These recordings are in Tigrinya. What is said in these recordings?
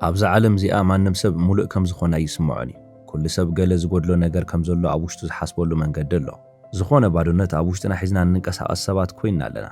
ኣብዚ ዓለም እዚኣ ማንም ሰብ ሙሉእ ከም ዝኾነ ይስምዖኒ። ኩሉ ሰብ ገለ ዝጎድሎ ነገር ከም ዘሎ ኣብ ውሽጡ ዝሓስበሉ መንገዲ ኣሎ። ዝኾነ ባዶነት ኣብ ውሽጥና ሒዝና እንንቀሳቐስ ሰባት ኮይንና ኣለና።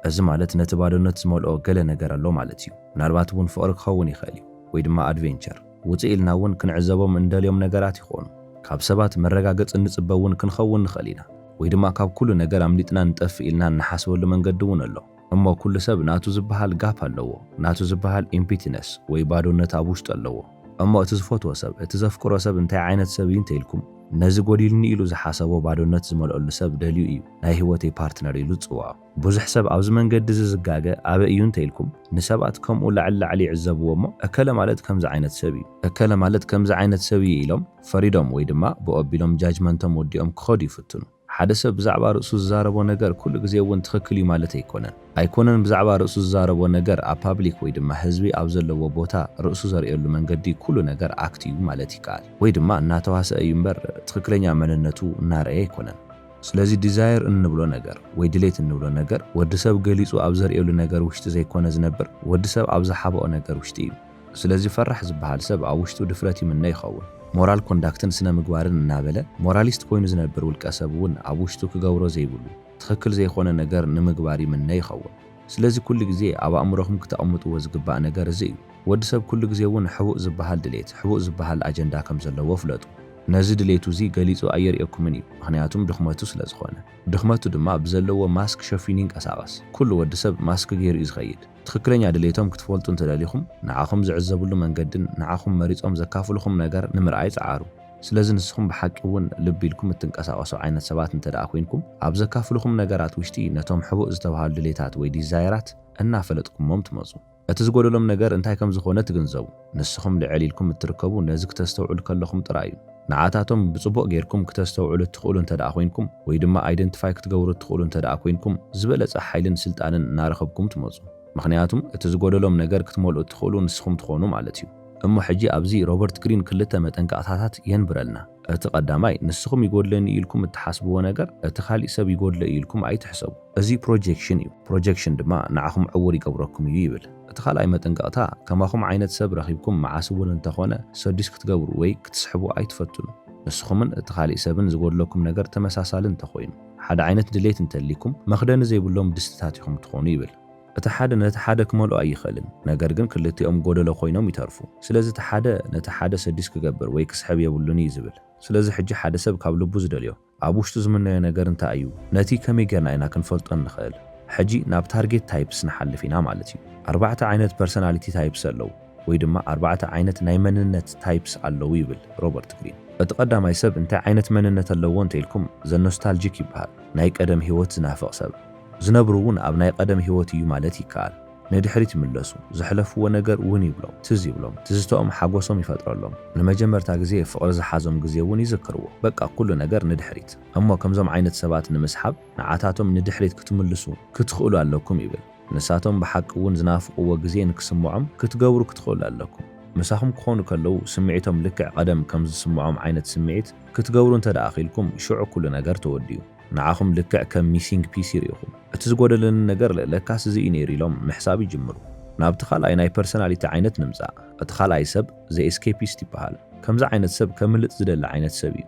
እዚ ማለት ነቲ ባዶነት ዝመልኦ ገለ ነገር ኣሎ ማለት እዩ። ምናልባት እውን ፍቕሪ ክኸውን ይኽእል እዩ፣ ወይ ድማ ኣድቬንቸር። ውፅእ ኢልና እውን ክንዕዘቦም እንደልዮም ነገራት ይኾኑ። ካብ ሰባት መረጋገፂ እንፅበ እውን ክንኸውን ንኽእል ኢና፣ ወይ ድማ ካብ ኩሉ ነገር ኣምሊጥና ንጠፍእ ኢልና እናሓስበሉ መንገዲ እውን ኣሎ። እሞ ኩሉ ሰብ ናቱ ዝበሃል ጋፕ ኣለዎ፣ ናቱ ዝበሃል ኢምፒቲነስ ወይ ባዶነት ኣብ ውሽጡ ኣለዎ። እሞ እቲ ዝፈትዎ ሰብ እቲ ዘፍቅሮ ሰብ እንታይ ዓይነት ሰብ እዩ እንተኢልኩም ነዚ ጎዲልኒ ኢሉ ዝሓሰቦ ባዶነት ዝመልአሉ ሰብ ደልዩ እዩ ናይ ህይወተይ ፓርትነር ኢሉ ዝፅውዖ። ብዙሕ ሰብ ኣብዚ መንገዲ ዝዝጋገ ኣበ እዩ እንተኢልኩም ንሰባት ከምኡ ላዕሊ ይዕዘብዎ እሞ እከለ ማለት ከምዚ ዓይነት ሰብ እዩ፣ እከለ ማለት ከምዚ ዓይነት ሰብ እዩ ኢሎም ፈሪዶም ወይ ድማ ብቐቢሎም ጃጅመንቶም ወዲኦም ክኸዱ ይፍትኑ። ሓደ ሰብ ብዛዕባ ርእሱ ዝዛረቦ ነገር ኩሉ ግዜ እውን ትኽክል እዩ ማለት ኣይኮነን። ብዛዕባ ርእሱ ዝዛረቦ ነገር ኣብ ፓብሊክ ወይ ድማ ህዝቢ ኣብ ዘለዎ ቦታ ርእሱ ዘርእየሉ መንገዲ ኩሉ ነገር ኣክት እዩ ማለት ይከኣል፣ ወይ ድማ እናተዋሰአ እዩ እምበር ትኽክለኛ መንነቱ እናርአየ ኣይኮነን። ስለዚ ዲዛይር እንብሎ ነገር ወይ ድሌት እንብሎ ነገር ወዲ ሰብ ገሊጹ ኣብ ዘርእየሉ ነገር ውሽጢ ዘይኮነ ዝነብር ወዲ ሰብ ኣብ ዝሓበኦ ነገር ውሽጢ እዩ። ስለዚ ፈራሕ ዝበሃል ሰብ ኣብ ውሽጡ ድፍረት ይምነ ይኸውን። ሞራል ኮንዳክትን ስነ ምግባርን እናበለ ሞራሊስት ኮይኑ ዝነብር ውልቀ ሰብ እውን ኣብ ውሽጡ ክገብሮ ዘይብሉ ትኽክል ዘይኮነ ነገር ንምግባር ይምነ ይኸውን። ስለዚ ኩሉ ግዜ ኣብ ኣእምሮኹም ክተቐምጥዎ ዝግባእ ነገር እዚ እዩ። ወዲ ሰብ ኩሉ ግዜ እውን ሕቡእ ዝበሃል ድሌት ሕቡእ ዝበሃል ኣጀንዳ ከም ዘለዎ ፍለጡ። ነዚ ድሌቱ እዚ ገሊጹ ኣየርእየኩምን እዩ፣ ምክንያቱም ድኽመቱ ስለ ዝኾነ። ድኽመቱ ድማ ብዘለዎ ማስክ ሸፊኑ ይንቀሳቐስ። ኩሉ ወዲ ሰብ ማስክ ገይሩ እዩ ዝኸይድ። ትኽክለኛ ድሌቶም ክትፈልጡ እንተደሊኹም ንዓኹም ዝዕዘብሉ መንገድን ንዓኹም መሪፆም ዘካፍልኹም ነገር ንምርኣይ ጸዓሩ። ስለዚ ንስኹም ብሓቂ እውን ልቢ ኢልኩም እትንቀሳቐሱ ዓይነት ሰባት እንተደኣ ኮይንኩም ኣብ ዘካፍልኹም ነገራት ውሽጢ ነቶም ሕቡእ ዝተባሃሉ ድሌታት ወይ ዲዛይራት እናፈለጥኩሞም ትመፁ። እቲ ዝጎደሎም ነገር እንታይ ከም ዝኾነ ትግንዘቡ። ንስኹም ልዕል ኢልኩም እትርከቡ ነዚ ክተስተውዕሉ ከለኹም ጥራይ እዩ። ንዓታቶም ብጽቡቕ ጌርኩም ክተስተውዕሉ እትኽእሉ እንተደኣ ኮይንኩም ወይ ድማ ኣይደንቲፋይ ክትገብሩ እትኽእሉ እንተደኣ ኮይንኩም ዝበለጸ ሓይልን ስልጣንን እናረኸብኩም ትመፁ። ምክንያቱም እቲ ዝጎደሎም ነገር ክትመልኡ እትኽእሉ ንስኹም ትኾኑ ማለት እዩ። እሞ ሕጂ ኣብዚ ሮበርት ግሪን ክልተ መጠንቀቕታታት የንብረልና። እቲ ቀዳማይ ንስኹም ይጎድለኒ ኢልኩም እትሓስብዎ ነገር እቲ ካልእ ሰብ ይጎድለ ኢልኩም ኣይትሕሰቡ። እዚ ፕሮጀክሽን እዩ። ፕሮጀክሽን ድማ ንዓኹም ዕውር ይገብረኩም እዩ ይብል። እቲ ካልኣይ መጠንቀቕታ ከማኹም ዓይነት ሰብ ረኺብኩም መዓስ እውን እንተኾነ ሰዲስ ክትገብሩ ወይ ክትስሕቡ ኣይትፈትኑ። ንስኹምን እቲ ካልእ ሰብን ዝጎድለኩም ነገር ተመሳሳሊ እንተኾይኑ ሓደ ዓይነት ድሌት እንተሊኩም መኽደኒ ዘይብሎም ድስትታት ኢኹም ትኾኑ ይብል። እቲ ሓደ ነቲ ሓደ ክመልኦ ኣይኽእልን፣ ነገር ግን ክልቲኦም ጎደሎ ኮይኖም ይተርፉ። ስለዚ እቲ ሓደ ነቲ ሓደ ሰዲስ ክገብር ወይ ክስሕብ የብሉን እዩ ዝብል። ስለዚ ሕጂ ሓደ ሰብ ካብ ልቡ ዝደልዮ ኣብ ውሽጡ ዝምነዮ ነገር እንታይ እዩ ነቲ ከመይ ጌርና ኢና ክንፈልጦ ንኽእል? ሕጂ ናብ ታርጌት ታይፕስ ንሓልፍ ኢና ማለት እዩ። 4 ዓይነት ፐርሶናሊቲ ታይፕስ ኣለዉ ወይ ድማ 4 ዓይነት ናይ መንነት ታይፕስ ኣለዉ ይብል ሮበርት ግሪን። እቲ ቀዳማይ ሰብ እንታይ ዓይነት መንነት ኣለዎ እንተኢልኩም ዘኖስታልጂክ ይበሃል። ናይ ቀደም ህይወት ዝናፍቕ ሰብ ዝነብሩ እውን ኣብ ናይ ቀደም ህይወት እዩ ማለት ይከኣል። ንድሕሪት ይምለሱ፣ ዘሕለፍዎ ነገር እውን ይብሎም፣ ትዝ ይብሎም፣ ትዝተኦም ሓጎሶም ይፈጥረሎም። ንመጀመርታ ግዜ ፍቕሪ ዝሓዞም ግዜ እውን ይዝክርዎ። በቃ ኩሉ ነገር ንድሕሪት። እሞ ከምዞም ዓይነት ሰባት ንምስሓብ ንዓታቶም ንድሕሪት ክትምልሱ ክትኽእሉ ኣለኩም ይብል። ንሳቶም ብሓቂ እውን ዝናፍቕዎ ግዜ ንክስምዖም ክትገብሩ ክትኽእሉ ኣለኩም። ምሳኹም ክኾኑ ከለዉ ስምዒቶም ልክዕ ቀደም ከም ዝስምዖም ዓይነት ስምዒት ክትገብሩ እንተደኣ ኺልኩም ሽዑ ኩሉ ነገር ተወድዩ። ንዓኹም ልክዕ ከም ሚሲንግ ፒስ ይርኢኹም። እቲ ዝጎደለኒ ነገር ለካስ እዚ እዩ ነይሩ ኢሎም ምሕሳብ ይጅምሩ። ናብቲ ካልኣይ ናይ ፐርሶናሊቲ ዓይነት ንምጻእ። እቲ ካልኣይ ሰብ ዘኤስኬፒስት ይበሃል። ከምዚ ዓይነት ሰብ ከምልጥ ዝደሊ ዓይነት ሰብ እዩ።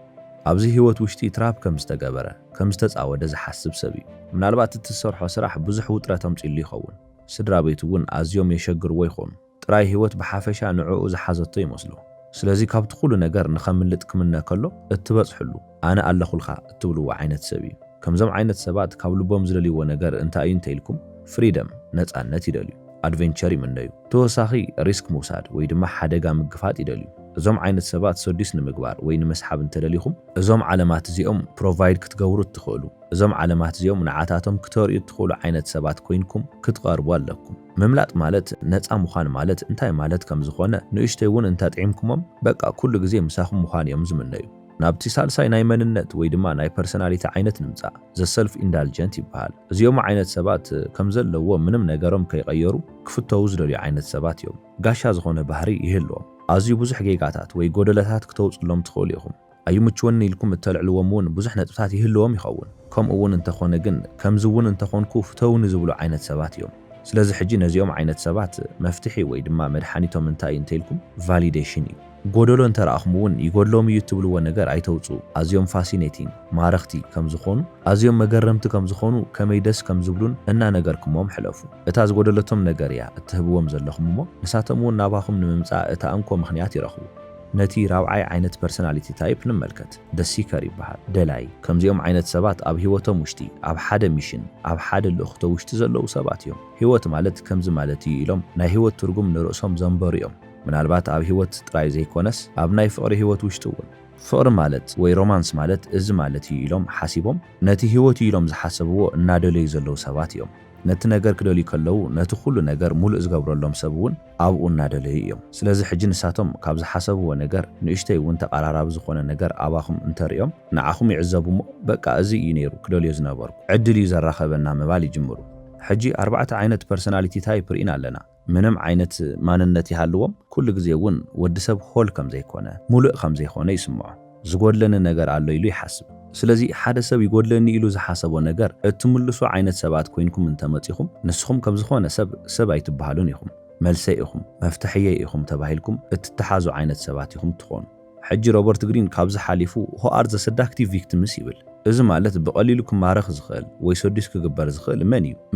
ኣብዚ ህይወት ውሽጢ ትራፕ ከም ዝተገበረ ከም ዝተጻወደ ዝሓስብ ሰብ እዩ። ምናልባት እትሰርሖ ስራሕ ብዙሕ ውጥረት ኣምፂሉ ይኸውን። ስድራ ቤት እውን ኣዝዮም የሸግርዎ ይኾኑ። ጥራይ ህይወት ብሓፈሻ ንዕኡ ዝሓዘቶ ይመስሉ። ስለዚ ካብቲ ኩሉ ነገር ንኸምልጥ ክምነ ከሎ እትበጽሕሉ ኣነ ኣለኹልካ እትብልዎ ዓይነት ሰብ እዩ። ከምዞም ዓይነት ሰባት ካብ ልቦም ዝደልይዎ ነገር እንታይ እዩ እንተኢልኩም ፍሪደም ነፃነት ይደልዩ፣ ኣድቬንቸር ይምነዩ፣ ተወሳኺ ሪስክ ምውሳድ ወይ ድማ ሓደጋ ምግፋጥ ይደልዩ። እዞም ዓይነት ሰባት ሰዲስ ንምግባር ወይ ንምስሓብ እንተደሊኹም እዞም ዓለማት እዚኦም ፕሮቫይድ ክትገብሩ እትኽእሉ እዞም ዓለማት እዚኦም ንዓታቶም ክተርእዩ እትኽእሉ ዓይነት ሰባት ኮይንኩም ክትቐርቡ ኣለኩም። ምምላጥ ማለት ነፃ ምዃን ማለት እንታይ ማለት ከም ዝኾነ ንእሽተይ እውን እንተጥዒምኩሞም በቃ ኩሉ ግዜ ምሳኹም ምዃን እዮም ዝምነዩ። ናብቲ ሳልሳይ ናይ መንነት ወይ ድማ ናይ ፐርሶናሊቲ ዓይነት ንምጻእ ዘሰልፍ ኢንዳልጀንት ይበሃል። እዚኦም ዓይነት ሰባት ከም ዘለዎ ምንም ነገሮም ከይቀየሩ ክፍተው ዝደልዩ ዓይነት ሰባት እዮም። ጋሻ ዝኾነ ባህሪ ይህልዎም። ኣዝዩ ብዙሕ ጌጋታት ወይ ጎደለታት ክተውፅሎም ትኽእሉ ኢኹም። ኣይምችወኒ ኢልኩም እተልዕልዎም እውን ብዙሕ ነጥብታት ይህልዎም ይኸውን። ከምኡ እውን እንተኾነ ግን ከምዚ እውን እንተኾንኩ ፍተውኒ ዝብሉ ዓይነት ሰባት እዮም። ስለዚ ሕጂ ነዚኦም ዓይነት ሰባት መፍትሒ ወይ ድማ መድሓኒቶም እንታይ እንተይልኩም ቫሊዴሽን እዩ። ጎደሎ እንተረኣኹም እውን ይጎድሎም እዩ ትብልዎ ነገር ኣይተውፁ። ኣዝዮም ፋሲኔቲንግ ማረኽቲ ከም ዝኾኑ ኣዝዮም መገረምቲ ከም ዝኾኑ ከመይ ደስ ከም ዝብሉን እናነገርኩሞም ሕለፉ። እታ ዝጎደለቶም ነገር እያ እትህብዎም ዘለኹም እሞ ንሳቶም እውን ናባኹም ንምምፃእ እታ እንኮ ምኽንያት ይረኽቡ። ነቲ ራብዓይ ዓይነት ፐርሶናሊቲ ታይፕ ንመልከት። ደሲከር ይበሃል። ደላይ ከምዚኦም ዓይነት ሰባት ኣብ ህይወቶም ውሽጢ ኣብ ሓደ ሚሽን ኣብ ሓደ ልእኽቶ ውሽጢ ዘለዉ ሰባት እዮም። ህይወት ማለት ከምዚ ማለት እዩ ኢሎም ናይ ህይወት ትርጉም ንርእሶም ዘንበሩ እዮም። ምናልባት ኣብ ህይወት ጥራይ ዘይኮነስ ኣብ ናይ ፍቕሪ ህይወት ውሽጢ እውን ፍቕሪ ማለት ወይ ሮማንስ ማለት እዚ ማለት እዩ ኢሎም ሓሲቦም ነቲ ህይወት ኢሎም ዝሓሰብዎ እናደለዩ ዘለዉ ሰባት እዮም። ነቲ ነገር ክደልዩ ከለዉ ነቲ ኩሉ ነገር ሙሉእ ዝገብረሎም ሰብ እውን ኣብኡ እናደለዩ እዮም። ስለዚ ሕጂ ንሳቶም ካብ ዝሓሰብዎ ነገር ንእሽተይ እውን ተቐራራቢ ዝኾነ ነገር ኣባኹም እንተሪኦም ንዓኹም ይዕዘቡ እሞ በቃ እዚ እዩ ነይሩ ክደልዮ ዝነበርኩ ዕድል እዩ ዘራኸበና ምባል ይጅምሩ። ሕጂ 4 ዓይነት ፐርሶናሊቲ ታይፕ ርኢና ኣለና። ምንም ዓይነት ማንነት ይሃልዎም ኩሉ ግዜ እውን ወዲ ሰብ ሆል ከም ዘይኮነ ሙሉእ ከም ዘይኮነ ይስምዖ። ዝጎድለኒ ነገር ኣሎ ኢሉ ይሓስብ። ስለዚ ሓደ ሰብ ይጎድለኒ ኢሉ ዝሓሰቦ ነገር እትምልሱ ዓይነት ሰባት ኮይንኩም እንተመፂኹም ንስኹም ከም ዝኾነ ሰብ ኣይትበሃሉን ኢኹም። መልሰይ ኢኹም መፍትሕየይ ኢኹም ተባሂልኩም እትተሓዙ ዓይነት ሰባት ኢኹም ትኾኑ። ሕጂ ሮበርት ግሪን ካብዚ ሓሊፉ who are the seductive victims ይብል። እዚ ማለት ብቐሊሉ ክማረኽ ዝኽእል ወይ ሰዱስ ክግበር ዝኽእል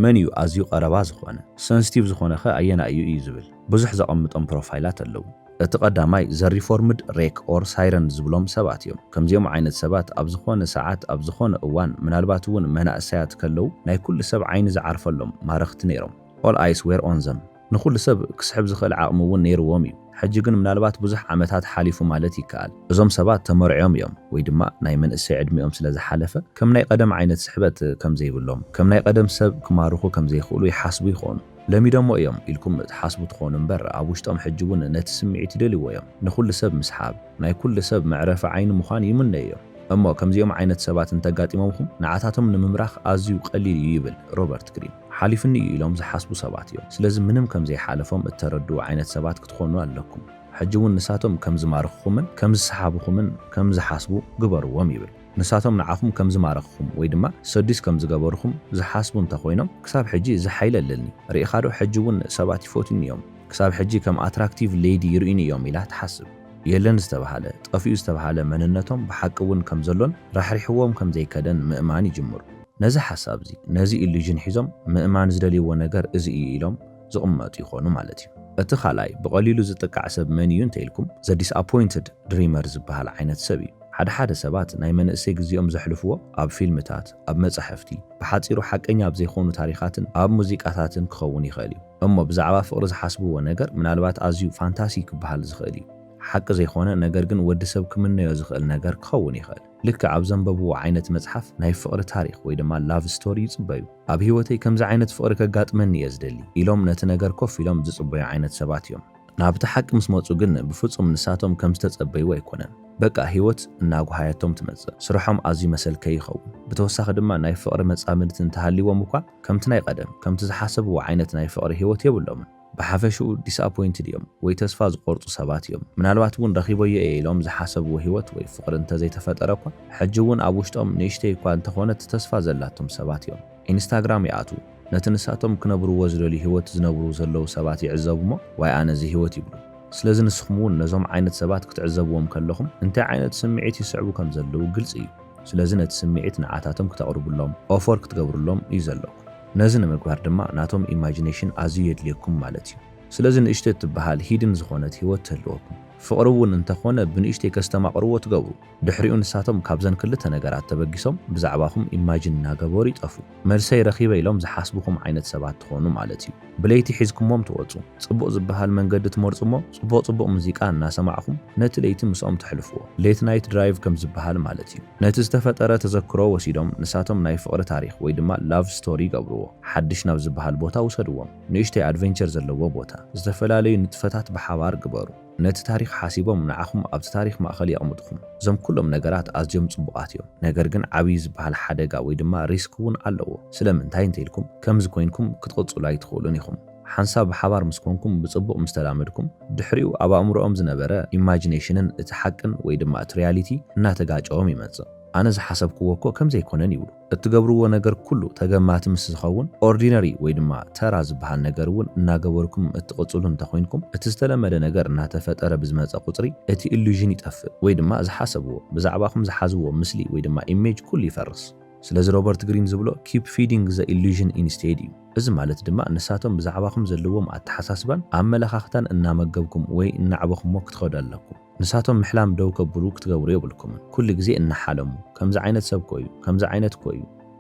መን እዩ ኣዝዩ ቀረባ ዝኾነ ሰንሲቲቭ ዝኾነ ኸ ኣየና እዩ ዝብል ብዙሕ ዘቐምጦም ፕሮፋይላት ኣለዉ። እቲ ቀዳማይ ዘሪፎርምድ ሬክ ኦር ሳይረን ዝብሎም ሰባት እዮም። ከምዚኦም ዓይነት ሰባት ኣብ ዝኾነ ሰዓት ኣብ ዝኾነ እዋን ምናልባት እውን መናእሰያት ከለዉ ናይ ኩሉ ሰብ ዓይኒ ዝዓርፈሎም ማረኽቲ ነይሮም። all eyes were on them ንኩሉ ሰብ ክስሕብ ዝኽእል ዓቕሚ እውን ነይርዎም እዩ። ሕጂ ግን ምናልባት ብዙሕ ዓመታት ሓሊፉ ማለት ይከኣል። እዞም ሰባት ተመርዕዮም እዮም ወይ ድማ ናይ መንእሰይ ዕድሚኦም ስለ ዝሓለፈ ከም ናይ ቀደም ዓይነት ስሕበት ከም ዘይብሎም ከም ናይ ቀደም ሰብ ክማርኹ ከም ዘይኽእሉ ይሓስቡ ይኾኑ። ለሚዶሞ እዮም ኢልኩም እትሓስቡ ትኾኑ እምበር ኣብ ውሽጦም ሕጂ እውን ነቲ ስምዒት ይደልይዎ እዮም። ንኩሉ ሰብ ምስሓብ ናይ ኩሉ ሰብ መዕረፊ ዓይኒ ምዃን ይምነ እዮም። እሞ ከምዚኦም ዓይነት ሰባት እንተጋጢሞምኩም ንዓታቶም ንምምራኽ ኣዝዩ ቀሊል እዩ ይብል ሮበርት ግሪን። ሓሊፍኒ እዩ ኢሎም ዝሓስቡ ሰባት እዮም። ስለዚ ምንም ከም ዘይሓለፎም እተረድኡ ዓይነት ሰባት ክትኾኑ ኣለኩም። ሕጂ እውን ንሳቶም ከም ዝማርኽኹምን ከም ዝሰሓብኹምን ከም ዝሓስቡ ግበርዎም ይብል። ንሳቶም ንዓኹም ከም ዝማረኽኹም ወይ ድማ ሰዱስ ከም ዝገበርኹም ዝሓስቡ እንተኾይኖም ክሳብ ሕጂ ዝሓይለ ኣለኒ ርኢኻ ዶ ሕጂ እውን ሰባት ይፈትዩኒ እዮም ክሳብ ሕጂ ከም ኣትራክቲቭ ሌዲ ይርኡኒ እዮም ኢላ ትሓስብ። የለን ዝተባሃለ ጠፊኡ ዝተባሃለ መንነቶም ብሓቂ እውን ከም ዘሎን ራሕሪሕዎም ከም ዘይከደን ምእማን ይጅምሩ። ነዚ ሓሳብ እዚ ነዚ ኢሉዥን ሒዞም ምእማን ዝደልይዎ ነገር እዚ እዩ ኢሎም ዝቕመጡ ይኾኑ ማለት እዩ። እቲ ካልኣይ ብቐሊሉ ዝጥቃዕ ሰብ መን እዩ እንተኢልኩም ዘ ዲስኣፖይንትድ ድሪመር ዝበሃል ዓይነት ሰብ እዩ። ሓደ ሰባት ናይ መንእሰይ ግዚኦም ዘሕልፍዎ ኣብ ፊልምታት ኣብ መጻሕፍቲ ብሓፂሩ ሓቀኛ ኣብ ዘይኾኑ ታሪኻትን ኣብ ሙዚቃታትን ክኸውን ይኽእል እዩ። እሞ ብዛዕባ ፍቕሪ ዝሓስብዎ ነገር ምናልባት ኣዝዩ ፋንታሲ ክበሃል ዝኽእል እዩ። ሓቂ ዘይኮነ ነገር ግን ወዲ ሰብ ክምነዮ ዝኽእል ነገር ክኸውን ይኽእል። ልክዕ ኣብ ዘንበብዎ ዓይነት መጽሓፍ ናይ ፍቕሪ ታሪክ ወይ ድማ ላቭ ስቶሪ ይጽበዩ። ኣብ ህይወተይ ከምዚ ዓይነት ፍቕሪ ከጋጥመኒ እየ ዝደሊ ኢሎም ነቲ ነገር ኮፍ ኢሎም ዝጽበዩ ዓይነት ሰባት እዮም። ናብቲ ሓቂ ምስ መፁ ግን ብፍጹም ንሳቶም ከም ዝተጸበይዎ ኣይኮነን። በቃ ህይወት እናጓሃየቶም ትመጽእ። ስርሖም ኣዝዩ መሰልከይ ይኸውን። ብተወሳኺ ድማ ናይ ፍቕሪ መጻምድቲ እንተሃልይዎም እኳ ከምቲ ናይ ቀደም ከምቲ ዝሓሰብዎ ዓይነት ናይ ፍቕሪ ህይወት የብሎምን። ብሓፈሽኡ ዲስኣፖይንትድ እዮም ወይ ተስፋ ዝቆርፁ ሰባት እዮም። ምናልባት እውን ረኺበዮ እየ ኢሎም ዝሓሰብዎ ህይወት ወይ ፍቕሪ እንተዘይተፈጠረ እኳ ሕጂ እውን ኣብ ውሽጦም ንእሽተይ እኳ እንተኾነት ተስፋ ዘላቶም ሰባት እዮም። ኢንስታግራም ይኣትዉ ነቲ ንሳቶም ክነብርዎ ዝደልዩ ህይወት ዝነብሩ ዘለዉ ሰባት ይዕዘቡ እሞ ዋይ ኣነ እዚ ህይወት ይብሉ። ስለዚ ንስኹም እውን ነዞም ዓይነት ሰባት ክትዕዘብዎም ከለኹም እንታይ ዓይነት ስምዒት ይስዕቡ ከም ዘለዉ ግልጽ እዩ። ስለዚ ነቲ ስምዒት ንዓታቶም ክተቕርቡሎም ኦፈር ክትገብሩሎም እዩ ዘለኩም። ነዚ ንምግባር ድማ ናቶም ኢማጂኔሽን ኣዝዩ የድልየኩም ማለት እዩ። ስለዚ ንእሽተይ እትበሃል ሂድን ዝኾነት ህይወት ትህልወኩም። ፍቕሪ እውን እንተኾነ ብንእሽተይ ከስተማቕርዎ ትገብሩ። ድሕሪኡ ንሳቶም ካብዘን ክልተ ነገራት ተበጊሶም ብዛዕባኹም ኢማጂን እናገበሩ ይጠፉ። መልሰይ ረኺበ ኢሎም ዝሓስቡኹም ዓይነት ሰባት ትኾኑ ማለት እዩ። ብለይቲ ሒዝኩሞም ትወፁ። ጽቡቕ ዝበሃል መንገዲ ትመርፁ እሞ ጽቡቕ ሙዚቃ እናሰማዕኹም ነቲ ለይቲ ምስኦም ትሕልፍዎ። ሌት ናይት ድራይቭ ከም ዝበሃል ማለት እዩ። ነቲ ዝተፈጠረ ተዘክሮ ወሲዶም ንሳቶም ናይ ፍቕሪ ታሪክ ወይ ድማ ላቭ ስቶሪ ይገብርዎ። ሓድሽ ናብ ዝበሃል ቦታ ውሰድዎም። ንእሽተይ ኣድቨንቸር ዘለዎ ቦታ ዝተፈላለዩ ንጥፈታት ብሓባር ግበሩ። ነቲ ታሪክ ሓሲቦም ንዓኹም ኣብቲ ታሪክ ማእኸል የቕምጥኹም። እዞም ኩሎም ነገራት ኣዝዮም ጽቡቓት እዮም። ነገር ግን ዓብዪ ዝበሃል ሓደጋ ወይ ድማ ሪስክ እውን ኣለዎ። ስለምንታይ እንተኢልኩም ከምዚ ኮይንኩም ክትቕጽሉ ኣይትኽእሉን ኢኹም። ሓንሳብ ብሓባር ምስ ኮንኩም ብጽቡቕ ምስ ተላመድኩም ድሕሪኡ ኣብ ኣእምሮኦም ዝነበረ ኢማጂኔሽንን እቲ ሓቅን ወይ ድማ እቲ ሪያሊቲ እናተጋጨዎም ይመጽእ። ኣነ ዝሓሰብክዎ እኮ ከምዚ ኣይኮነን ይብሉ። እትገብርዎ ነገር ኩሉ ተገማቲ ምስ ዝኸውን ኦርዲነሪ ወይ ድማ ተራ ዝበሃል ነገር እውን እናገበርኩም እትቕጽሉ እንተኾይንኩም እቲ ዝተለመደ ነገር እናተፈጠረ ብዝመፀ ቁፅሪ እቲ ኢሉዥን ይጠፍእ ወይ ድማ ዝሓሰብዎ ብዛዕባኹም ዝሓዝዎ ምስሊ ወይ ድማ ኢሜጅ ኩሉ ይፈርስ። ስለዚ ሮበርት ግሪን ዝብሎ ኪፕ ፊዲንግ ዘ ኢሉዥን ኢንስቴድ እዩ። እዚ ማለት ድማ ንሳቶም ብዛዕባኹም ዘለዎም ኣተሓሳስባን ኣመለኻኽታን እናመገብኩም ወይ እናዕበኹሞ ክትኸዱ ኣለኩም። ንሳቶም ምሕላም ደው ከብሉ ክትገብሩ የብልኩምን። ኩሉ ግዜ እናሓለሙ ከምዚ ዓይነት ሰብ ኮዩ ከምዚ ዓይነት ኮዩ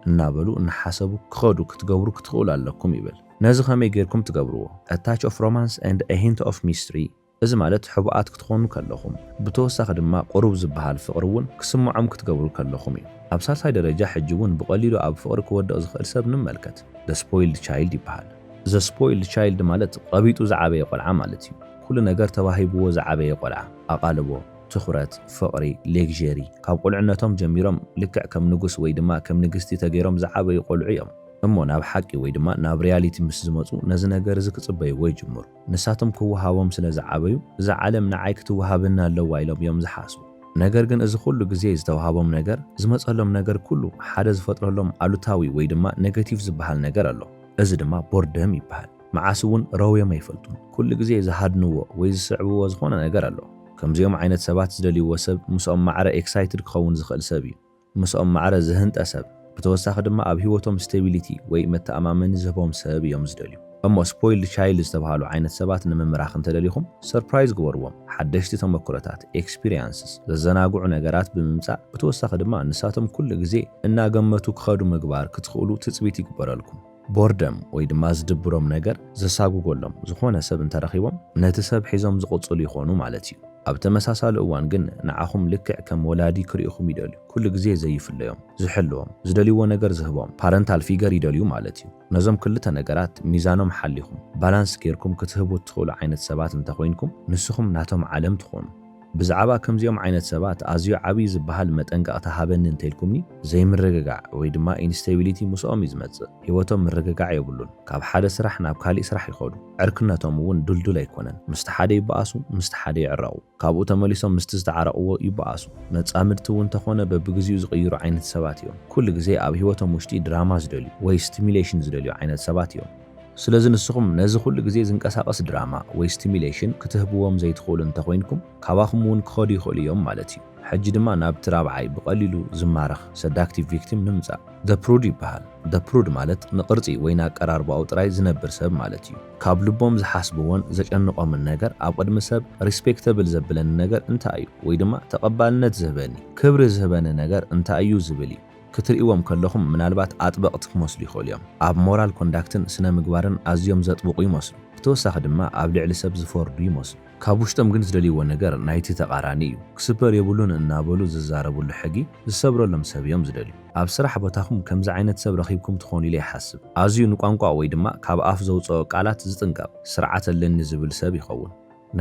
እናበሉ እናሓሰቡ ክኸዱ ክትገብሩ ክትኽእሉ ኣለኩም ይብል። ነዚ ከመይ ጌርኩም ትገብርዎ? a touch of romance and a hint of mystery እዚ ማለት ሕቡኣት ክትኾኑ ከለኹም ብተወሳኺ ድማ ቁሩብ ዝበሃል ፍቕሪ እውን ክስምዖም ክትገብሩ ከለኹም እዩ። ኣብ ሳልሳይ ደረጃ ሕጂ እውን ብቐሊሉ ኣብ ፍቕሪ ክወድቕ ዝኽእል ሰብ ንምልከት። the spoiled child ይበሃል። the spoiled child ማለት ቀቢጡ ዝዓበየ ቆልዓ ማለት እዩ። ኩሉ ነገር ተዋሂብዎ ዝዓበየ ቆልዓ ኣቓልቦ፣ ትኹረት፣ ፍቕሪ፣ ሌግዠሪ ካብ ቁልዕነቶም ጀሚሮም ልክዕ ከም ንጉስ ወይ ድማ ከም ንግስቲ ተገይሮም ዝዓበዩ ቆልዑ እዮም። እሞ ናብ ሓቂ ወይ ድማ ናብ ሪያሊቲ ምስ ዝመፁ ነዚ ነገር እዚ ክጽበይዎ ይጅምሩ። ንሳቶም ክወሃቦም ስለ ዝዓበዩ እዛ ዓለም ንዓይ ክትወሃብና ኣለዋ ኢሎም እዮም ዝሓስቡ። ነገር ግን እዚ ኩሉ ግዜ ዝተዋሃቦም ነገር ዝመፀሎም ነገር ኩሉ ሓደ ዝፈጥረሎም ኣሉታዊ ወይ ድማ ኔጋቲቭ ዝበሃል ነገር ኣሎ። እዚ ድማ ቦርደም ይበሃል። መዓስ እውን ረውዮም ኣይፈልጡን። ኩሉ ግዜ ዝሃድንዎ ወይ ዝስዕብዎ ዝኾነ ነገር ኣሎ። ከምዚኦም ዓይነት ሰባት ዝደልይዎ ሰብ ምስኦም ማዕረ ኤክሳይትድ ክኸውን ዝኽእል ሰብ እዩ። ምስኦም ማዕረ ዝህንጠ ሰብ፣ ብተወሳኺ ድማ ኣብ ህይወቶም ስቴቢሊቲ ወይ መተኣማመኒ ዝህቦም ሰብ እዮም ዝደልዩ። እሞ ስፖይልድ ቻይልድ ዝተባሃሉ ዓይነት ሰባት ንምምራኽ እንተደሊኹም ሰርፕራይዝ ግበርዎም። ሓደሽቲ ተመክሮታት ኤክስፒሪየንስስ ዘዘናግዑ ነገራት ብምምጻእ ብተወሳኺ ድማ ንሳቶም ኩሉ ግዜ እናገመቱ ክኸዱ ምግባር ክትኽእሉ ትፅቢት ይግበረልኩም። ቦርደም ወይ ድማ ዝድብሮም ነገር ዘሳጉጎሎም ዝኾነ ሰብ እንተረኺቦም ነቲ ሰብ ሒዞም ዝቕጽሉ ይኾኑ ማለት እዩ። ኣብ ተመሳሳሊ እዋን ግን ንዓኹም ልክዕ ከም ወላዲ ክሪኢኹም ይደልዩ። ኩሉ ግዜ ዘይፍለዮም፣ ዝሕልዎም፣ ዝደልይዎ ነገር ዝህቦም ፓረንታል ፊገር ይደልዩ ማለት እዩ። ነዞም ክልተ ነገራት ሚዛኖም ሓሊኹም ባላንስ ጌርኩም ክትህቡ ትኽእሉ ዓይነት ሰባት እንተኾይንኩም ንስኹም ናቶም ዓለም ትኾኑ። ብዛዕባ ከምዚኦም ዓይነት ሰባት ኣዝዩ ዓብዪ ዝበሃል መጠንቀቕታ ሃበኒ እንተኢልኩምኒ ዘይምርግጋዕ ወይ ድማ ኢንስቴቢሊቲ ምስኦም እዩ ዝመጽእ። ህይወቶም ምርግጋዕ የብሉን። ካብ ሓደ ስራሕ ናብ ካሊእ ስራሕ ይኸዱ። ዕርክነቶም እውን ዱልዱል ኣይኮነን። ምስቲ ሓደ ይበኣሱ፣ ምስቲ ሓደ ይዕረቑ። ካብኡ ተመሊሶም ምስቲ ዝተዓረቕዎ ይበኣሱ። መጻምድቲ እውን ተኾነ በብግዚኡ ዝቕይሩ ዓይነት ሰባት እዮም። ኩሉ ግዜ ኣብ ህይወቶም ውሽጢ ድራማ ዝደልዩ ወይ ስቲሙሌሽን ዝደልዩ ዓይነት ሰባት እዮም። ስለዚ ንስኹም ነዚ ኩሉ ግዜ ዝንቀሳቐስ ድራማ ወይ ስቲሙሌሽን ክትህብዎም ዘይትኽእሉ እንተኾይንኩም ካባኹም እውን ክኸዱ ይኽእሉ እዮም ማለት እዩ። ሕጂ ድማ ናብቲ ራብዓይ ብቐሊሉ ዝማረኽ ሰዳክቲቭ ቪክቲም ንምጻእ the prude ይበሃል። the prude ማለት ንቕርጺ ወይ ንኣቀራርባኡ ጥራይ ዝነብር ሰብ ማለት እዩ። ካብ ልቦም ዝሓስብዎን ዘጨንቖምን ነገር ኣብ ቅድሚ ሰብ ሪስፔክተብል ዘብለኒ ነገር እንታይ እዩ ወይ ድማ ተቐባልነት ዝህበኒ ክብሪ ዝህበኒ ነገር እንታይ እዩ ዝብል እዩ። ክትርእዎም ከለኹም ምናልባት ኣጥበቕቲ ክመስሉ ይኽእሉ እዮም። ኣብ ሞራል ኮንዳክትን ስነ ምግባርን ኣዝዮም ዘጥብቑ ይመስሉ። ብተወሳኺ ድማ ኣብ ልዕሊ ሰብ ዝፈርዱ ይመስሉ። ካብ ውሽጦም ግን ዝደልይዎ ነገር ናይቲ ተቓራኒ እዩ። ክስበር የብሉን እናበሉ ዝዛረቡሉ ሕጊ ዝሰብረሎም ሰብ እዮም ዝደልዩ። ኣብ ስራሕ ቦታኹም ከምዚ ዓይነት ሰብ ረኺብኩም ትኾኑ ኢለ ይሓስብ። ኣዝዩ ንቋንቋ ወይ ድማ ካብ ኣፍ ዘውፅኦ ቃላት ዝጥንቀቕ ስርዓት ኣለኒ ዝብል ሰብ ይኸውን።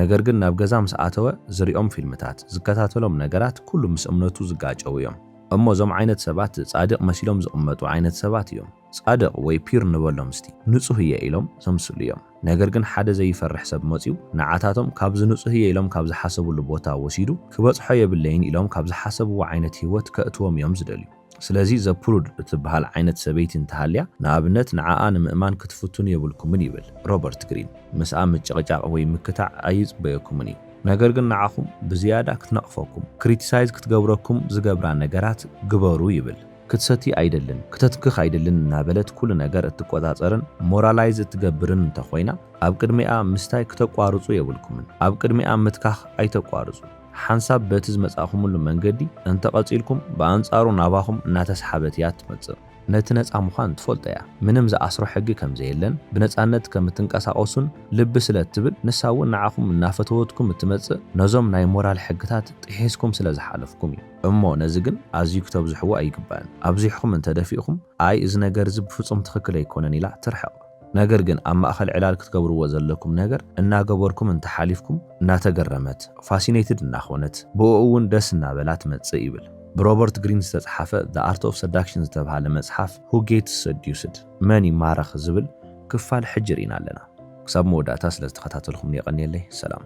ነገር ግን ናብ ገዛ ምስ ኣተወ ዝሪኦም ፊልምታት ዝከታተሎም ነገራት ኩሉ ምስ እምነቱ ዝጋጨው እዮም። እሞ እዞም ዓይነት ሰባት ጻድቕ መሲሎም ዝቕመጡ ዓይነት ሰባት እዮም። ጻድቕ ወይ ፒር ንበሎም እስቲ ንጹህ እየ ኢሎም ዘምስሉ እዮም። ነገር ግን ሓደ ዘይፈርሕ ሰብ መጺኡ ንዓታቶም ካብዚ ንጹህ እየ ኢሎም ካብ ዝሓሰቡሉ ቦታ ወሲዱ ክበጽሖ የብለይን ኢሎም ካብ ዝሓሰብዎ ዓይነት ህይወት ከእትዎም እዮም ዝደልዩ። ስለዚ ዘፕሩድ እትበሃል ዓይነት ሰበይቲ እንተሃልያ ንኣብነት ንዓኣ ንምእማን ክትፍቱን የብልኩምን ይብል ሮበርት ግሪን። ምስኣ ምጭቕጫቕ ወይ ምክታዕ ኣይጽበየኩምን እዩ። ነገር ግን ንዓኹም ብዝያዳ ክትነቕፈኩም ክሪቲሳይዝ ክትገብረኩም ዝገብራ ነገራት ግበሩ ይብል። ክትሰቲ ኣይደልን ክተትክኽ ኣይደልን እናበለት ኩሉ ነገር እትቆጻጸርን ሞራላይዝ እትገብርን እንተኾይና ኣብ ቅድሚኣ ምስታይ ክተቋርጹ የብልኩምን። ኣብ ቅድሚኣ ምትካኽ ኣይተቋርጹ። ሓንሳብ በቲ ዝመጻኹምሉ መንገዲ እንተቐጺልኩም ብኣንጻሩ ናባኹም እናተሰሓበት እያ ትመጽእ። ነቲ ነፃ ምዃን ትፈልጦ እያ። ምንም ዝኣስሮ ሕጊ ከም ዘየለን ብነፃነት ከም እትንቀሳቐሱን ልቢ ስለ እትብል ንሳ እውን ንዓኹም እናፈተወትኩም እትመጽእ ነዞም ናይ ሞራል ሕግታት ጥሒስኩም ስለ ዝሓለፍኩም እዩ። እሞ ነዚ ግን ኣዝዩ ክተብዝሕዎ ኣይግባእን። ኣብዚሕኩም እንተደፊእኹም ኣይ እዚ ነገር እዚ ብፍጹም ትኽክል ኣይኮነን ኢላ ትርሕቕ። ነገር ግን ኣብ ማእኸል ዕላል ክትገብርዎ ዘለኩም ነገር እናገበርኩም እንተሓሊፍኩም እናተገረመት ፋሲኔትድ እናኾነት ብኡ እውን ደስ እናበላ ትመጽእ ይብል። ብሮበርት ግሪን ዝተጻሕፈ The Art of Seduction ዝተባሃለ መጽሓፍ Who Gets Seduced መን ይማረኽ ዝብል ክፋል ሕጂ ርኢና ኣለና። ክሳብ መወዳእታ ስለ ዝተኸታተልኩም የቐኒየለይ ሰላም።